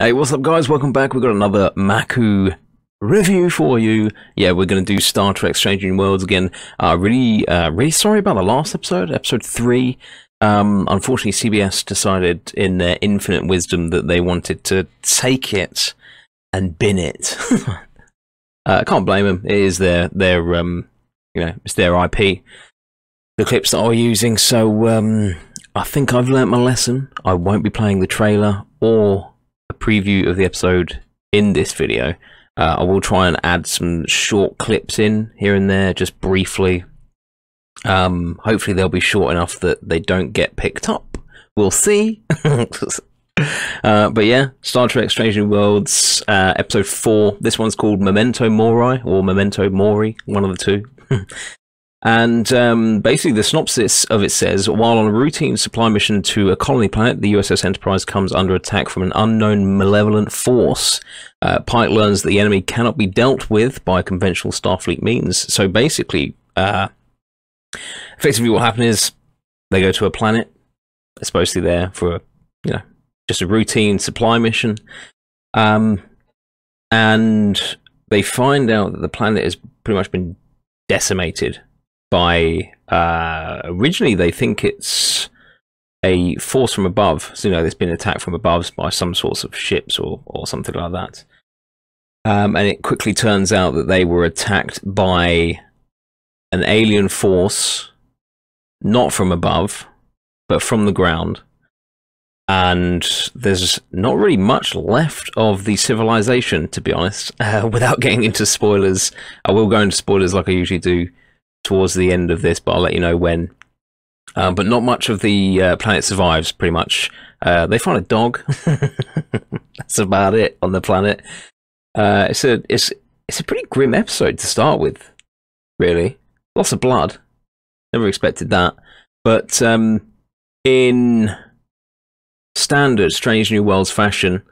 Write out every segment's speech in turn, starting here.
Hey, what's up guys? Welcome back. We've got another Maku review for you. Yeah, we're going to do Star Trek Strange New Worlds again. Really sorry about the last episode, episode 3. Unfortunately, CBS decided in their infinite wisdom that they wanted to take it and bin it. I can't blame them. It is their it's their IP. The clips that we're using, so I think I've learnt my lesson. I won't be playing the trailer or a preview of the episode in this video. I will try and add some short clips in here and there, just briefly. Hopefully they'll be short enough that they don't get picked up. We'll see. But yeah, Star Trek Strange New Worlds, episode 4. This one's called Memento Mori, or Memento Mori, one of the two. And basically the synopsis of it says, while on a routine supply mission to a colony planet, the USS Enterprise comes under attack from an unknown malevolent force. Pike learns that the enemy cannot be dealt with by conventional Starfleet means. So basically, effectively what happened is they go to a planet. They're supposed to be there for, just a routine supply mission. And they find out that the planet has pretty much been decimated by, originally they think it's a force from above. So, there's been attacked from above by some sorts of ships or something like that. And it quickly turns out that they were attacked by an alien force, not from above, but from the ground. And there's not really much left of the civilization, to be honest. Without getting into spoilers, I will go into spoilers like I usually do towards the end of this, but I'll let you know when. But not much of the planet survives, pretty much. They find a dog. That's about it on the planet. It's a pretty grim episode to start with, really. Lots of blood. Never expected that. But in standard Strange New Worlds fashion,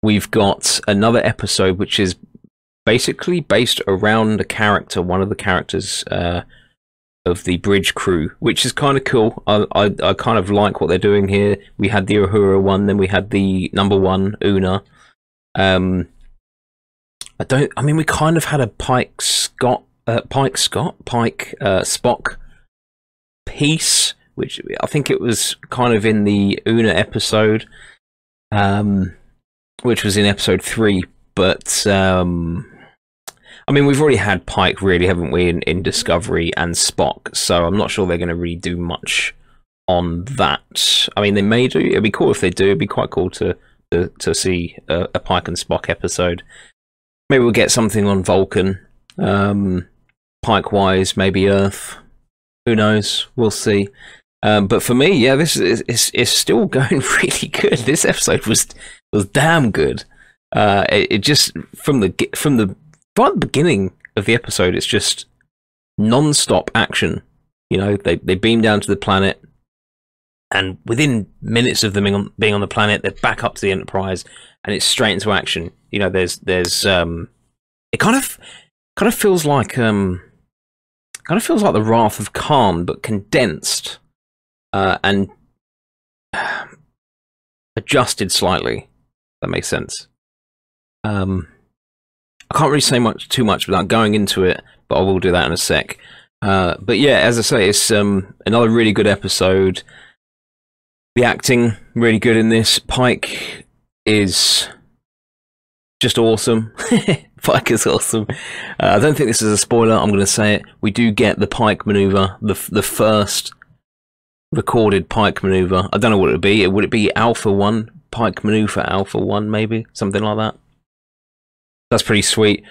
we've got another episode which is basically based around a character, one of the characters of the bridge crew, which is kind of cool. I kind of like what they're doing here. We had the Uhura one, then we had the number 1, Una. We kind of had a Pike Spock piece, which I think it was kind of in the Una episode, which was in episode 3. But we've already had Pike, really, haven't we, in Discovery and Spock, so I'm not sure they're going to really do much on that. They may do. It'd be cool if they do. It'd be quite cool to see a Pike and Spock episode. Maybe we'll get something on Vulcan, Pike-wise, maybe Earth. Who knows? We'll see. But for me, yeah, this is still going really good. This episode was damn good. It just from the beginning of the episode, it's just non-stop action. They beam down to the planet, and within minutes of them being on the planet, they're back up to the Enterprise, and it's straight into action. There's it kind of feels like the Wrath of Khan, but condensed and adjusted slightly. If that makes sense. I can't really say too much without going into it, but I will do that in a sec. But yeah, as I say, it's another really good episode. The acting really good in this. Pike is just awesome. Pike is awesome. I don't think this is a spoiler. I'm going to say it. We do get the Pike maneuver, the first recorded Pike maneuver. I don't know what it would be. Would it be Alpha 1? Pike maneuver Alpha 1, maybe? Something like that. That's pretty sweet.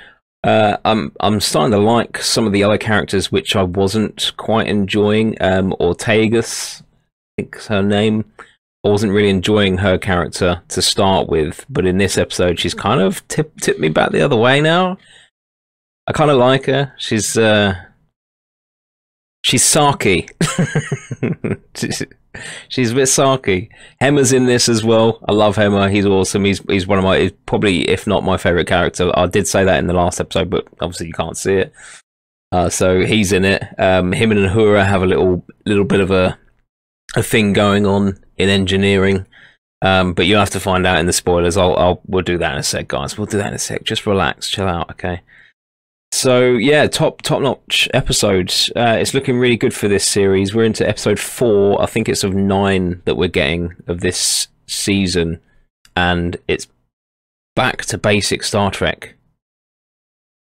I'm starting to like some of the other characters which I wasn't quite enjoying. Ortegas, I think's her name. I wasn't really enjoying her character to start with, but in this episode she's kind of tipped me back the other way now. I kind of like her. She's sarky. She's a bit sarky. Hemmer's in this as well. I love Hemmer. He's awesome. He's one of my, probably, if not my favourite character. I did say that in the last episode, but obviously you can't see it. So he's in it. Him and Uhura have a little bit of a thing going on in engineering. But you'll have to find out in the spoilers. We'll do that in a sec, guys. We'll do that in a sec. Just relax, chill out, okay? So yeah, top notch episodes. It's looking really good for this series. We're into episode 4. I think it's of 9 that we're getting of this season, and it's back to basic Star Trek.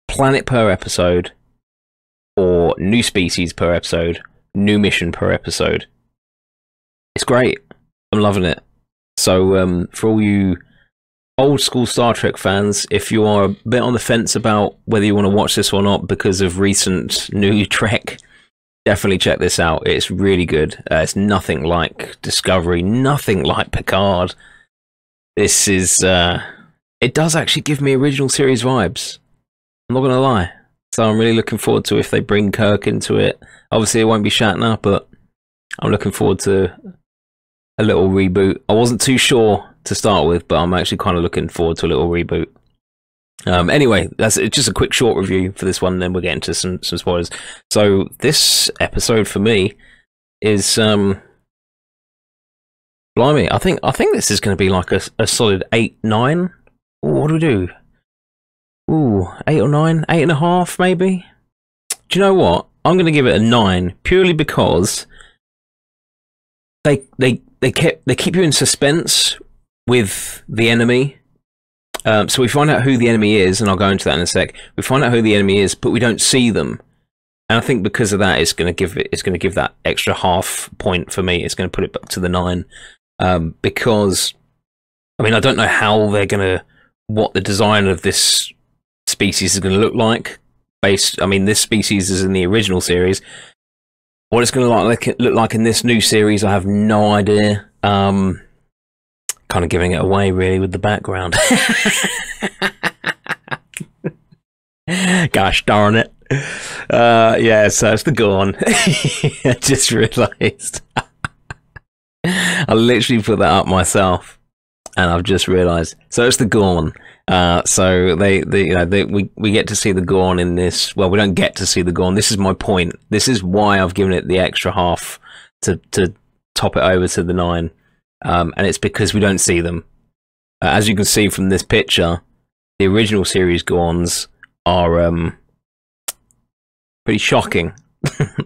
Planet per episode, or new species per episode, new mission per episode. It's great. I'm loving it. So for all you old school Star Trek fans, if you are a bit on the fence about whether you want to watch this or not because of recent new Trek, definitely check this out. It's really good. It's nothing like Discovery, nothing like Picard. This is it does actually give me original series vibes. I'm not gonna lie. So I'm really looking forward to if they bring Kirk into it. Obviously it won't be Shatner, but I'm looking forward to a little reboot. I wasn't too sure to start with, but I'm actually kind of looking forward to a little reboot. Anyway, that's just a quick short review for this one, then we'll get into some spoilers. So this episode for me is blimey, I think this is going to be like a solid 8-9. What do we do? Ooh, 8 or 9, 8.5 maybe. Do you know what? I'm going to give it a 9 purely because they keep you in suspense with the enemy. So we find out who the enemy is, and I'll go into that in a sec. We find out who the enemy is, but we don't see them. And I think because of that, it's going to give that extra half point for me. It's going to put it back to the 9. Because I mean, I don't know what the design of this species is going to look like. I mean, this species is in the original series. What it's going to look like in this new series, I have no idea. Kind of giving it away, really, with the background. Gosh darn it. Yeah, so it's the Gorn. I just realised. I literally put that up myself, and I've just realised. So it's the Gorn. So we get to see the Gorn in this. Well, we don't get to see the Gorn. This is my point. This is why I've given it the extra half to top it over to the 9. And it's because we don't see them. As you can see from this picture, the original series Gorns are pretty shocking.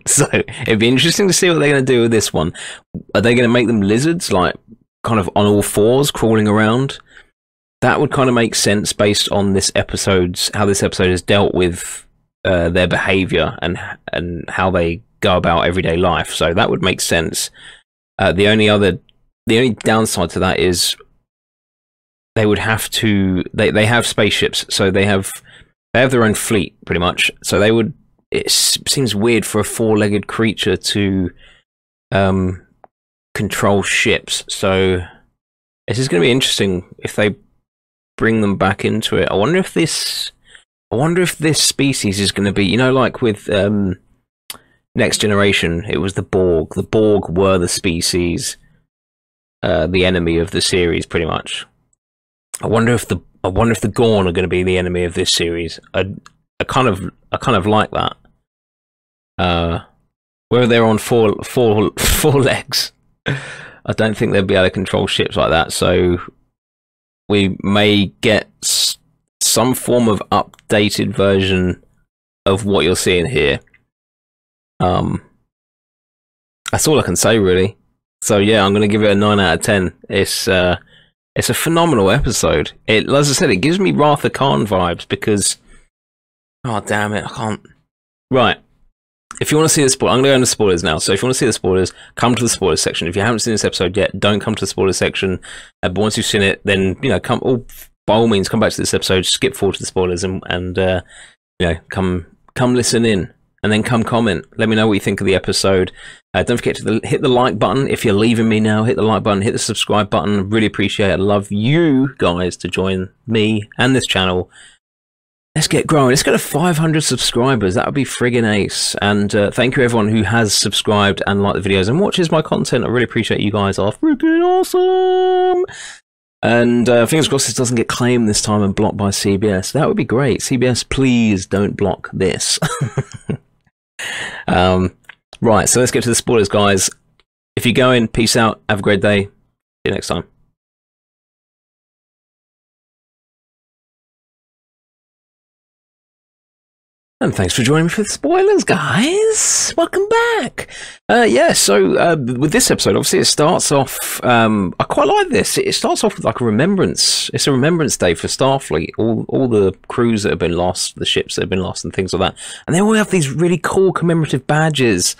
So it'd be interesting to see what they're going to do with this one. Are they going to make them lizards, like kind of on all fours, crawling around? That would kind of make sense based on how this episode has dealt with their behavior and how they go about everyday life. So that would make sense. The only downside to that is they would have to. They have spaceships, so they have their own fleet pretty much. So they would. It seems weird for a 4-legged creature to control ships. So this is going to be interesting if they bring them back into it. I wonder if this species is going to be, like with Next Generation, it was the Borg. The Borg were the species, the enemy of the series, pretty much. I wonder if the Gorn are going to be the enemy of this series. I kind of like that. Whether they're on four legs, I don't think they'll be able to control ships like that. So we may get some form of updated version of what you're seeing here. That's all I can say, really. So yeah, I'm going to give it a 9 out of 10. It's a phenomenal episode. As I said, it gives me Wrath of Khan vibes because, oh damn it, I can't. Right. If you want to see the spoilers, I'm going to go into spoilers now. So if you want to see the spoilers, come to the spoilers section. If you haven't seen this episode yet, don't come to the spoilers section. But once you've seen it, then by all means, come back to this episode. Skip forward to the spoilers and come listen in, and then come comment. Let me know what you think of the episode. Don't forget to hit the like button. If you're leaving me now, hit the like button, hit the subscribe button. Really appreciate it. I'd love you guys to join me and this channel. Let's get growing. Let's go to 500 subscribers. That would be friggin' ace. And thank you everyone who has subscribed and liked the videos and watches my content. I really appreciate you guys. Are freaking awesome. And fingers crossed this doesn't get claimed this time and blocked by CBS. That would be great. CBS, please don't block this. Right, so let's get to the spoilers, guys. If you're going, peace out. Have a great day. See you next time. And thanks for joining me for the spoilers, guys. Welcome back. So with this episode, obviously it starts off, I quite like this. It starts off with like a remembrance. It's a remembrance day for Starfleet. All the crews that have been lost, the ships that have been lost and things like that. And they all have these really cool commemorative badges.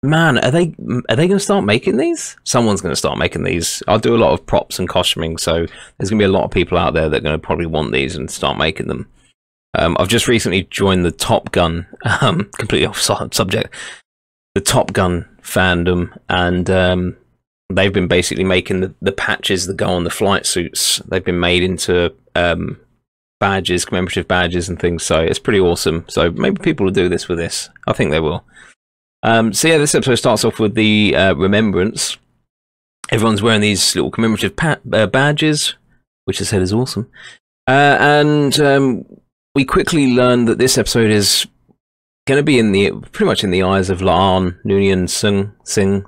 Man, are they going to start making these? Someone's going to start making these. I'll do a lot of props and costuming, so there's going to be a lot of people out there that are going to probably want these and start making them. I've just recently joined the Top Gun, completely off subject, the Top Gun fandom, and they've been basically making the patches that go on the flight suits. They've been made into badges, commemorative badges and things, so it's pretty awesome. So maybe people will do this with this. I think they will. So yeah, this episode starts off with the remembrance. Everyone's wearing these little commemorative badges, which I said is awesome. And we quickly learn that this episode is going to be pretty much in the eyes of La'an, Noonien Sung Sing,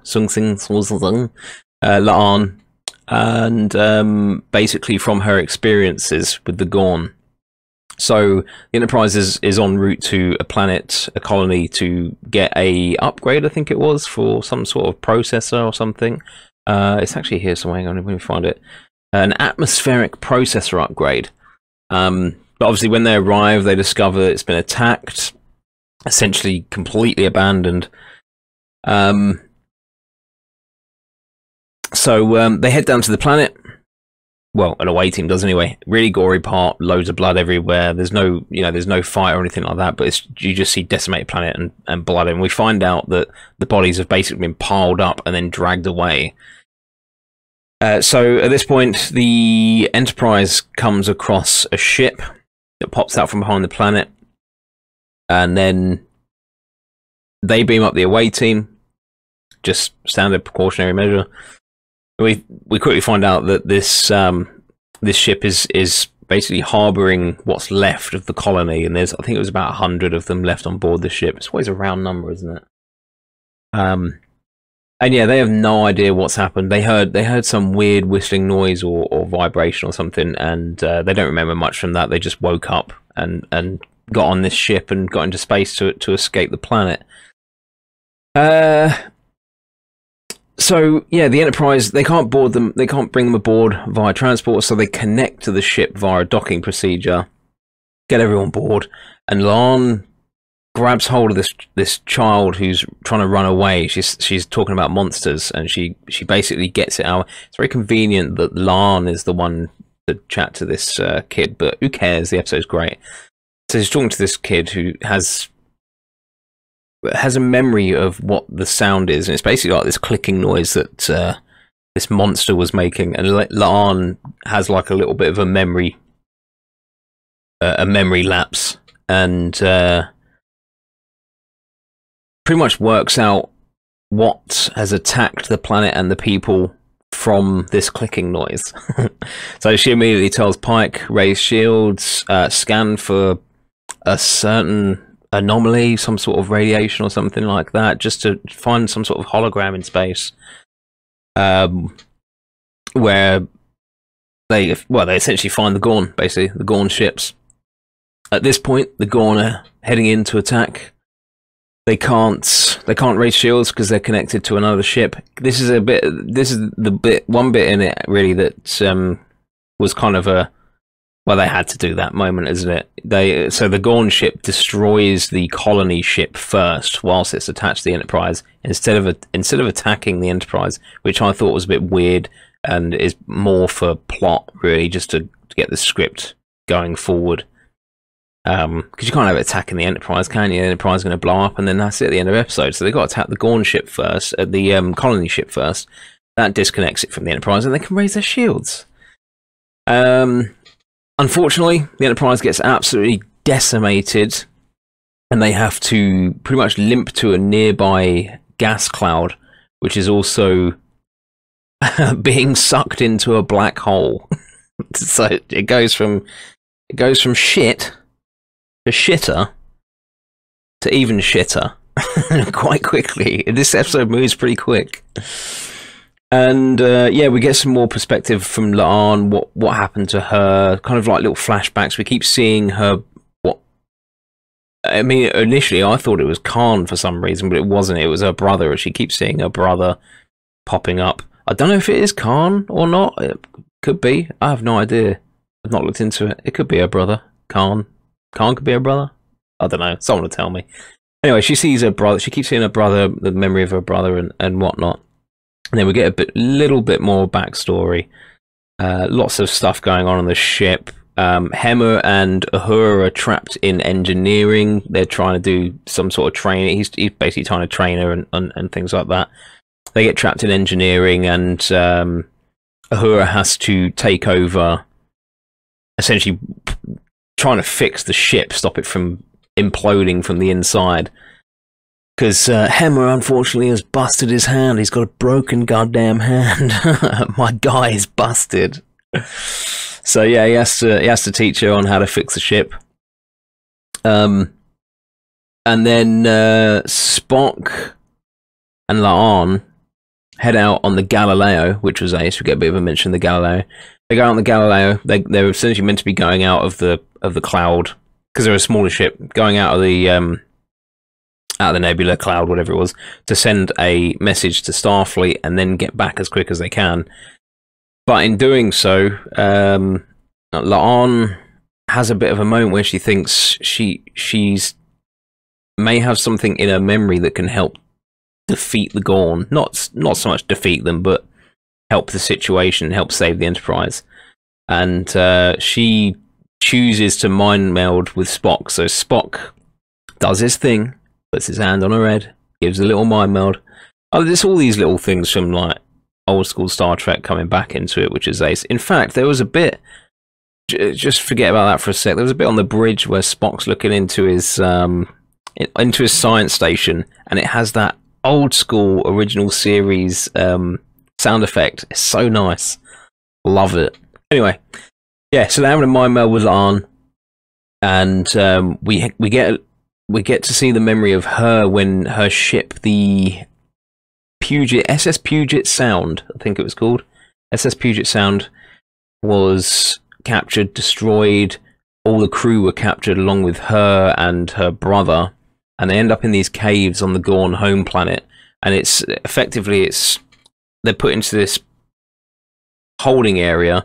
La'an, and basically from her experiences with the Gorn. So the Enterprise is en route to a planet, a colony, to get a upgrade, I think it was, for some sort of processor or something. It's actually here somewhere. Hang on, let me find it. An atmospheric processor upgrade. But obviously when they arrive, they discover it's been attacked, essentially completely abandoned. So they head down to the planet. Well, an away team does anyway. Really gory part, loads of blood everywhere. There's no, there's no fight or anything like that, but you just see decimated planet and blood. And we find out that the bodies have basically been piled up and then dragged away. So at this point, the Enterprise comes across a ship that pops out from behind the planet, and then they beam up the away team. Just standard precautionary measure. We quickly find out that this ship is basically harboring what's left of the colony, and I think it was about 100 of them left on board the ship. It's always a round number, isn't it? And yeah, they have no idea what's happened. They heard some weird whistling noise or vibration or something, and they don't remember much from that. They just woke up and got on this ship and got into space to escape the planet. So yeah, the Enterprise, they can't board them. They can't bring them aboard via transport, so they connect to the ship via a docking procedure, get everyone aboard, and La'an grabs hold of this child who's trying to run away. She's talking about monsters, and she basically gets it out. It's very convenient that La'an is the one to chat to this kid, but who cares? The episode's great. So she's talking to this kid who has a memory of what the sound is, and it's basically like this clicking noise that this monster was making, and La'an has like a little bit of a memory lapse, and pretty much works out what has attacked the planet and the people from this clicking noise. So she immediately tells Pike, raise shields, scan for a certain anomaly, some sort of radiation or something like that, just to find some sort of hologram in space, where they essentially find the Gorn, basically the Gorn ships. At this point, the Gorn are heading in to attack. They can't raise shields because they're connected to another ship. This is one bit in it really that was kind of a, well, they had to do that moment, isn't it? So the Gorn ship destroys the colony ship first, whilst it's attached to the Enterprise, instead of attacking the Enterprise, which I thought was a bit weird and is more for plot, really, just to get the script going forward. Because you can't have it attacking the Enterprise, can you? The Enterprise is going to blow up, and then that's it at the end of the episode. So they've got to attack the Gorn ship first, the colony ship first. That disconnects it from the Enterprise, and they can raise their shields. Unfortunately, the Enterprise gets absolutely decimated, and they have to pretty much limp to a nearby gas cloud, which is also being sucked into a black hole. So it goes from shit to shitter to even shitter quite quickly. This episode moves pretty quick. And yeah, we get some more perspective from La'an, what happened to her, kind of like little flashbacks. We keep seeing her I mean, initially I thought it was Khan for some reason, but it wasn't. It was her brother. She keeps seeing her brother popping up. I don't know if it is Khan or not. It could be. I have no idea. I've not looked into it. It could be her brother. Khan. Khan could be her brother. I don't know. Someone will tell me. Anyway, she sees her brother. She keeps seeing her brother, the memory of her brother and whatnot. And then we get a little bit more backstory. Lots of stuff going on the ship. Hemmer and Uhura are trapped in engineering. They're trying to do some sort of training. He's basically trying to train her and things like that. They get trapped in engineering, and Uhura has to take over, essentially trying to fix the ship, stop it from imploding from the inside. Because Hemmer, unfortunately, has busted his hand. He's got a broken goddamn hand. My guy is busted. So yeah, he has to teach her on how to fix the ship. And then Spock and La'an head out on the Galileo, which was ace. We get a bit of a mention of the Galileo. They go out on the Galileo. They're essentially meant to be going out of the cloud, because they're a smaller ship, going out of the nebula cloud, whatever it was, to send a message to Starfleet and then get back as quick as they can. But in doing so, La'an has a bit of a moment where she thinks she's may have something in her memory that can help defeat the Gorn. Not so much defeat them, but help the situation, help save the Enterprise. And she chooses to mind meld with Spock. So Spock does his thing, puts his hand on her head, gives a little mind meld. Oh, there's all these little things from like old school Star Trek coming back into it, which is ace. In fact, there was a bit, just forget about that for a sec, there was a bit on the bridge where Spock's looking into his science station, and it has that old school original series sound effect. It's so nice. Love it. Anyway, yeah, so they're having a mind meld with La'an, and we get to see the memory of her when her ship, the SS Puget Sound, I think it was called, SS Puget Sound, was captured, destroyed. All the crew were captured along with her and her brother, and they end up in these caves on the Gorn home planet. And it's effectively, they're put into this holding area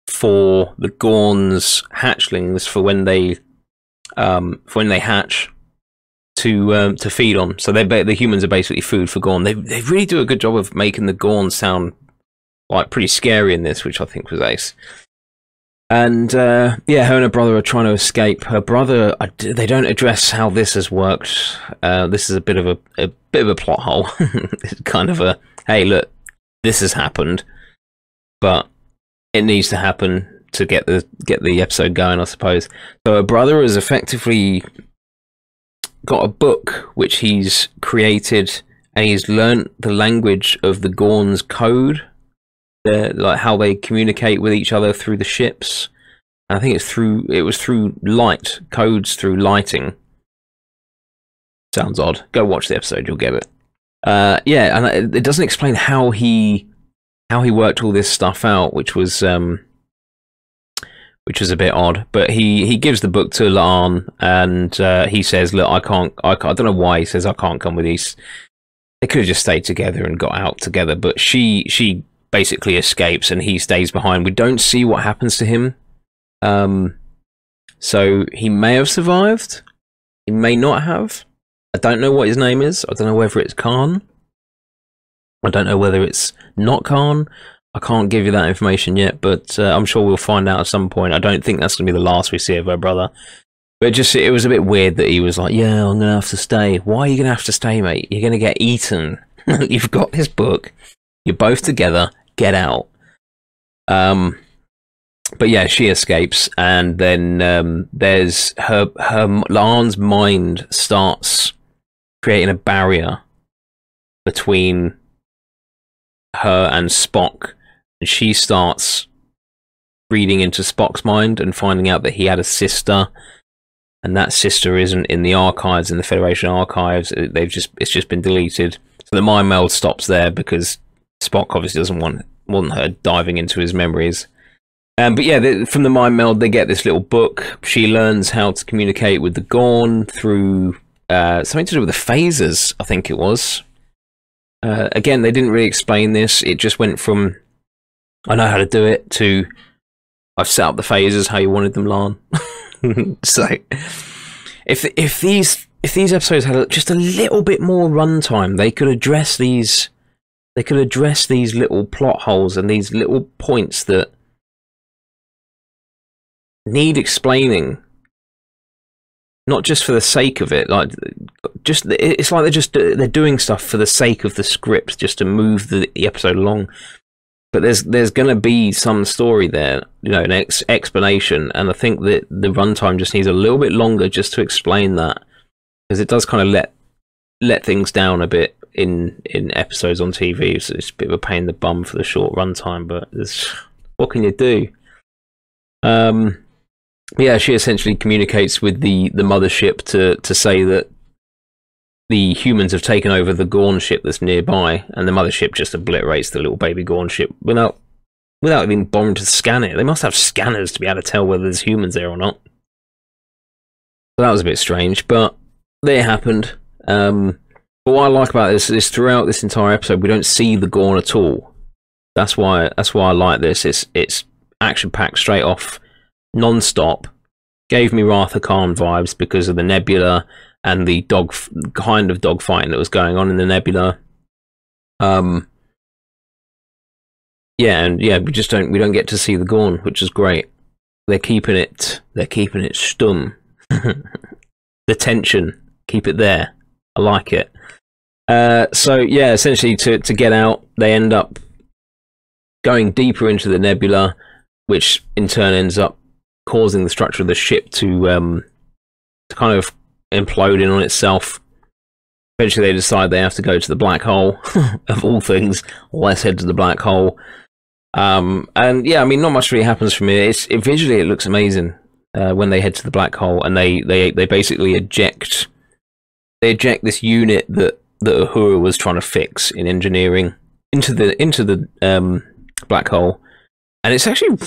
for the Gorn's hatchlings for when they hatch to feed on. So the humans are basically food for Gorn. They really do a good job of making the Gorn sound like pretty scary in this, which I think was ace. And yeah, her and her brother are trying to escape. Her brother, they don't address how this has worked. This is a bit of a plot hole. It's kind of a, hey, look, this has happened, but it needs to happen to get the episode going, I suppose. So her brother has effectively got a book which he's created, and he's learnt the language of the Gorn's code. Like how they communicate with each other through the ships. And I think it was through light, codes through lighting. Sounds odd. Go watch the episode, you'll get it. Yeah, and it doesn't explain how he worked all this stuff out, which was a bit odd. But he gives the book to La'an, and he says, "Look, I don't know why he says I can't come with these. They could have just stayed together and got out together." But she basically escapes, and he stays behind. We don't see what happens to him. So he may have survived. He may not have. I don't know what his name is. I don't know whether it's Khan. I don't know whether it's not Khan. I can't give you that information yet, but I'm sure we'll find out at some point. I don't think that's going to be the last we see of her brother. But it was a bit weird that he was like, yeah, I'm going to have to stay. Why are you going to have to stay, mate? You're going to get eaten. You've got this book. You're both together. Get out. But yeah, she escapes, and then there's her La'an's mind starts creating a barrier between her and Spock, and she starts reading into Spock's mind and finding out that he had a sister, and that sister isn't in the archives, in the Federation archives. It's just been deleted. So the mind meld stops there because Spock obviously doesn't want her diving into his memories. But yeah, from the mind meld, they get this little book. She learns how to communicate with the Gorn through something to do with the phasers, I think it was. Again, they didn't really explain this. It just went from, I know how to do it, to, I've set up the phasers how you wanted them, Lan. So, if these episodes had just a little bit more runtime, they could address these. They could address these little plot holes and these little points that need explaining, not just for the sake of it. Like, just it's like they're doing stuff for the sake of the script, just to move the episode along. But there's going to be some story there, you know, an explanation, and I think that the runtime just needs a little bit longer just to explain that, because it does kind of let things down a bit in episodes on TV. So it's a bit of a pain in the bum for the short runtime, but what can you do? Yeah, she essentially communicates with the mothership to say that the humans have taken over the Gorn ship that's nearby, and the mothership just obliterates the little baby Gorn ship without even bothering to scan it. They must have scanners to be able to tell whether there's humans there or not. So that was a bit strange, but it happened. But what I like about this is throughout this entire episode, we don't see the Gorn at all. That's why I like this. It's action-packed straight off, non-stop. Gave me Wrath of Khan vibes because of the nebula and the kind of dogfighting that was going on in the nebula. Yeah, and yeah, we don't get to see the Gorn, which is great. They're keeping it stum. The tension, keep it there. I like it. So yeah, essentially to get out, they end up going deeper into the nebula, which in turn ends up causing the structure of the ship to kind of implode in on itself. Eventually they decide they have to go to the black hole. Of all things, let's head to the black hole. And yeah, I mean, not much really happens from here. Visually it looks amazing when they head to the black hole, and they basically eject this unit that Uhura was trying to fix in engineering into the black hole. And it's actually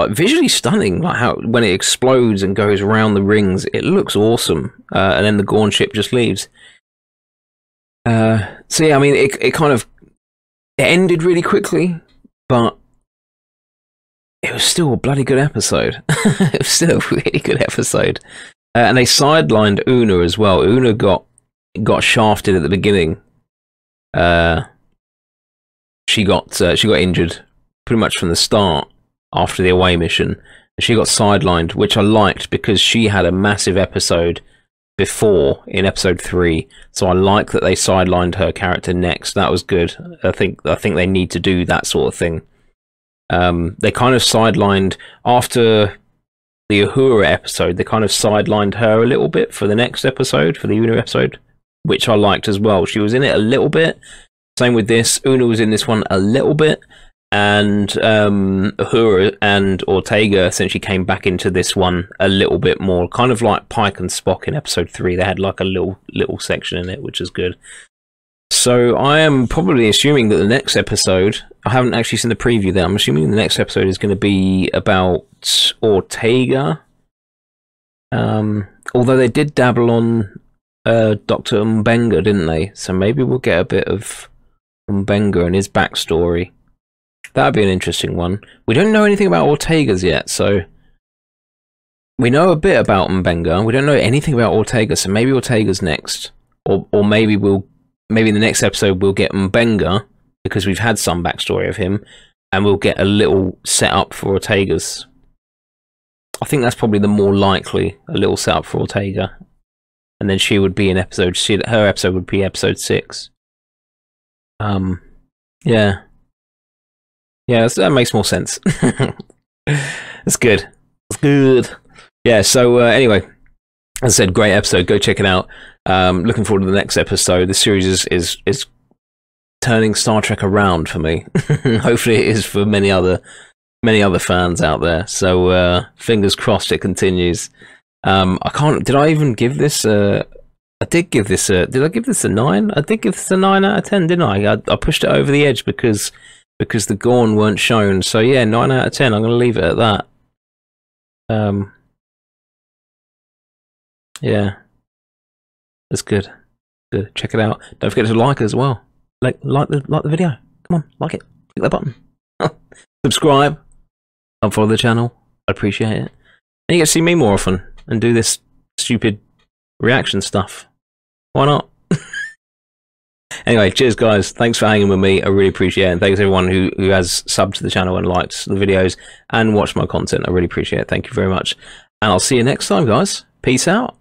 visually stunning, like how when it explodes and goes around the rings, it looks awesome. And then the Gorn ship just leaves. So yeah, I mean, it kind of ended really quickly, but it was still a bloody good episode. It was still a really good episode. And they sidelined Una as well. Una got shafted at the beginning. She got injured pretty much from the start after the away mission. She got sidelined, which I liked because she had a massive episode before in episode 3. So I like that they sidelined her character next. That was good. I think they need to do that sort of thing. They kind of sidelined after the Uhura episode. They kind of sidelined her a little bit for the next episode, for the Una episode, which I liked as well. She was in it a little bit. Same with this. Una was in this one a little bit. And Uhura and Ortega essentially came back into this one a little bit more, kind of like Pike and Spock in episode 3. They had like a little section in it, which is good. So I am probably assuming that the next episode, I haven't actually seen the preview there, I'm assuming the next episode is going to be about Ortega. Although they did dabble on Dr. Mbenga, didn't they? So maybe we'll get a bit of Mbenga and his backstory. That'd be an interesting one. We don't know anything about Ortega's yet, so we know a bit about Mbenga. We don't know anything about Ortega, so maybe Ortega's next, or maybe in the next episode we'll get Mbenga because we've had some backstory of him, and we'll get a little setup for Ortega's. I think that's probably the more likely, a little setup for Ortega, and then she would be in episode. Her episode would be episode 6. Yeah. Yeah, that makes more sense. That's good. That's good. Yeah, so anyway, as I said, great episode. Go check it out. Looking forward to the next episode. The series is turning Star Trek around for me. Hopefully it is for many other fans out there. So fingers crossed it continues. Did I even give this I did give this a 9? I did give this a 9 out of 10, didn't I? I pushed it over the edge because because the Gorn weren't shown. So yeah, 9 out of 10. I'm going to leave it at that. Yeah, that's good. Good. Check it out. Don't forget to like it as well. Like the video. Come on, like it. Click that button. Subscribe. And follow the channel. I appreciate it. And you get to see me more often and do this stupid reaction stuff. Why not? Anyway, cheers guys. Thanks for hanging with me. I really appreciate it. And thanks everyone who has subbed to the channel and liked the videos and watched my content. I really appreciate it. Thank you very much. And I'll see you next time, guys. Peace out.